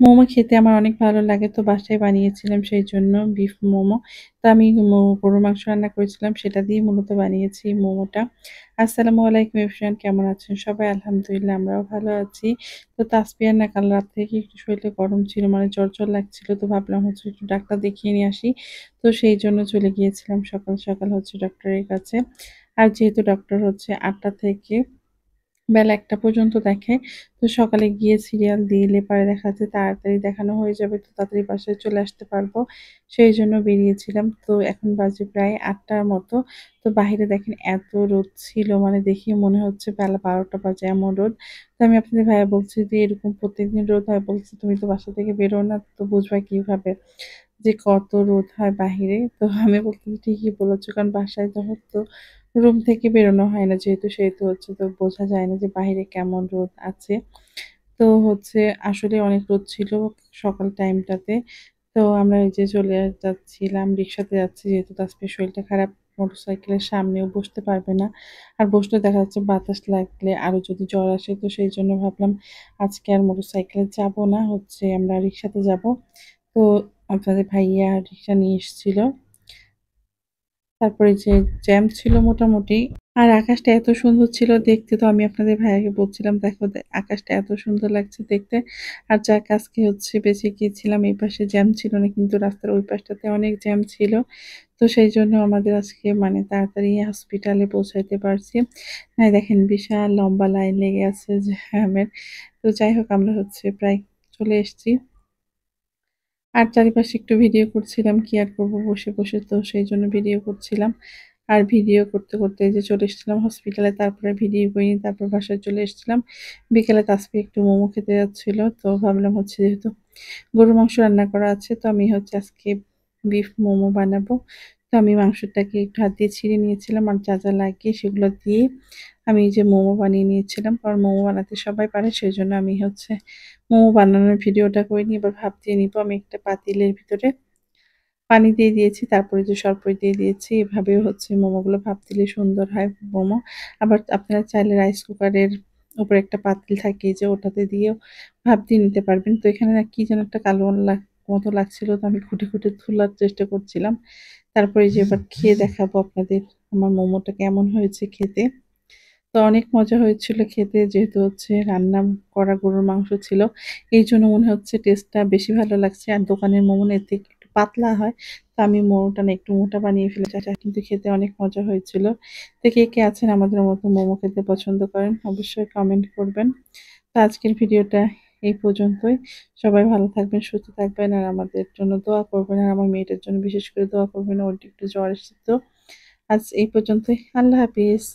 মোমো খেতে আমার অনেক ভালো লাগে। তো বাসায় বানিয়েছিলাম সেইজন্য বিফ মোমো। তো আমি গরুর মাংস রান্না করেছিলাম সেটা দিয়েই মূলত বানিয়েছি মোমোটা। আসসালামু আলাইকুম এভরিওয়ান, কেমন আছেন সবাই? আলহামদুলিল্লাহ আমরাও ভালো আছি। তো তাসবিহার না কাল রাত থেকে একটু শরীরটা গরম ছিল, মানে জ্বর লাগছিল। তো ভাবলাম হচ্ছে একটু ডাক্তার দেখিয়ে নিয়ে আসি। তো সেইজন্য চলে গিয়েছিলাম সকাল হচ্ছে ডক্টরের কাছে। আর যেহেতু ডক্টর হচ্ছে ৮টা থেকে বেলা ১টা পর্যন্ত দেখে। তো সকালে গিয়ে সিরিয়াল দিলে পরে দেখা যাচ্ছে তাড়াতাড়ি দেখানো হয়ে যাবে। তো তাড়াতাড়ি বাসায় চলে আসতে পারবো। সেইজন্য বেরিয়েছিলাম। তো এখন বাজে প্রায় ৮টার মতো। তো বাহিরে দেখেন এত রোদ ছিল, মানে দেখেই মনে হচ্ছে বেলা ১২টা বাজে এমন রোদ। তো আমি আপনাদের ভাইয়া বলছি যে, "এরকম প্রত্যেকদিন রোদ হয়?" বলছে, "তুমি তো বাসা থেকে বের হও না, তো বুঝবা কিভাবে যে কত রোদ হয় বাহিরে?" তো আমি বলতেছি, "ঠিকই বলেছ।" কারণ বাসায় যখন তো রুম থেকে বেরোনো হয় না, সেহেতু হচ্ছে তো বোঝা যায় না যে বাহিরে কেমন রোদ আছে। তো হচ্ছে আসলে অনেক রোদ ছিল সকাল টাইমটাতে। তো আমরা এই যে চলে যাচ্ছিলাম, রিক্সাতে যাচ্ছি যেহেতু তাসফিয়ার শরীরটা খারাপ। মোটরসাইকেলের সামনেও বসতে পারবে না। আর বসলে দেখা যাচ্ছে বাতাস লাগলে আরো যদি জ্বর আসে, তো সেইজন্য ভাবলাম আজকে আর মোটরসাইকেলে যাব না, হচ্ছে আমরা রিক্সাতে যাব। তো আপনাদের ভাইয়া রিক্সা নিয়ে এসছিল। তারপরে যে জ্যাম ছিল মোটামুটি। আর আকাশটা এত সুন্দর ছিল দেখতে, তো আমি আপনাদের ভাইয়াকে বলছিলাম, "দেখো আকাশটা এত সুন্দর লাগছে দেখতে।" আর যাক আজকে হচ্ছে বেঁচে গিয়েছিলাম। এই পাশে জ্যাম ছিল না, কিন্তু রাস্তার ওই পাশটাতে অনেক জ্যাম ছিল। তো সেইজন্য আমাদের আজকে মানে তাড়াতাড়ি হসপিটালে পৌঁছাইতে পারছি। হ্যাঁ, দেখেন বিশাল লম্বা লাইন লেগে আছে জ্যামের। তো যাই হোক আমরা হচ্ছে প্রায় চলে এসেছি। আর চারিপাশে একটু ভিডিও করছিলাম। কি আর করব বসে। তো সেইজন্য ভিডিও করছিলাম। আর ভিডিও করতে এই যে চলে এসেছিলাম হসপিটালে। তারপরে ভিডিও করিনি। তারপর বাসায় চলে এসেছিলাম। বিকেলে তাসফিয়া একটু মোমো খেতে যাচ্ছিল। তো ভাবলাম হচ্ছে যেহেতু গরুর মাংস রান্না করা আছে, তো আমি হচ্ছে আজকে বিফ মোমো বানাবো। তো আমি মাংসটাকে একটু হাত দিয়ে ছিঁড়ে নিয়েছিলাম। আর যা লাগে সেগুলো দিয়ে আমি এই যে মোমো বানিয়ে নিয়েছিলাম। কারণ মোমো বানাতে সবাই পারে, সেজন্য আমি হচ্ছে মোমো বানানোর ভিডিওটা করিনি। এবার ভাপ দিয়ে নিবো। আমি একটা পাতিলের ভিতরে পানি দিয়ে দিয়েছি। তারপরে যে সরপুরি দিয়ে দিয়েছি। এভাবেও হচ্ছে মোমোগুলো ভাপ দিলে সুন্দর হয় মোমো। আবার আপনারা চাইলে রাইস কুকারের উপরে একটা পাতিল থাকে যে ওটাতে দিয়েও ভাপ দিয়ে নিতে পারবেন। তো এখানে না কি যেন একটা কালো মতো লাগছিল। তো আমি খুঁটে তোলার চেষ্টা করছিলাম। তারপরে যে এবার খেয়ে দেখাবো আপনাদের আমার মোমোটা কেমন হয়েছে খেতে। তো অনেক মজা হয়েছিল খেতে, যেহেতু হচ্ছে রান্না করা গরুর মাংস ছিল। এইজন্য মনে হচ্ছে টেস্টটা বেশি ভালো লাগছে। আর দোকানের মোমো এর থেকে একটু পাতলা হয়। তো আমি মোমোটা না একটু মোটা বানিয়ে ফেলেছি। কিন্তু খেতে অনেক মজা হয়েছিল। তো কে আছেন আমাদের মতো মোমো খেতে পছন্দ করেন? অবশ্যই কমেন্ট করবেন। তো আজকের ভিডিওটা এই পর্যন্তই। সবাই ভালো থাকবেন, সুস্থ থাকবেন আর আমাদের জন্য দোয়া করবেন। আর আমার মেয়েটার জন্য বিশেষ করে দোয়া করবেন। ওর একটু জ্বর এসেছে তো। আজ এই পর্যন্তই। আল্লাহ হাফিজ।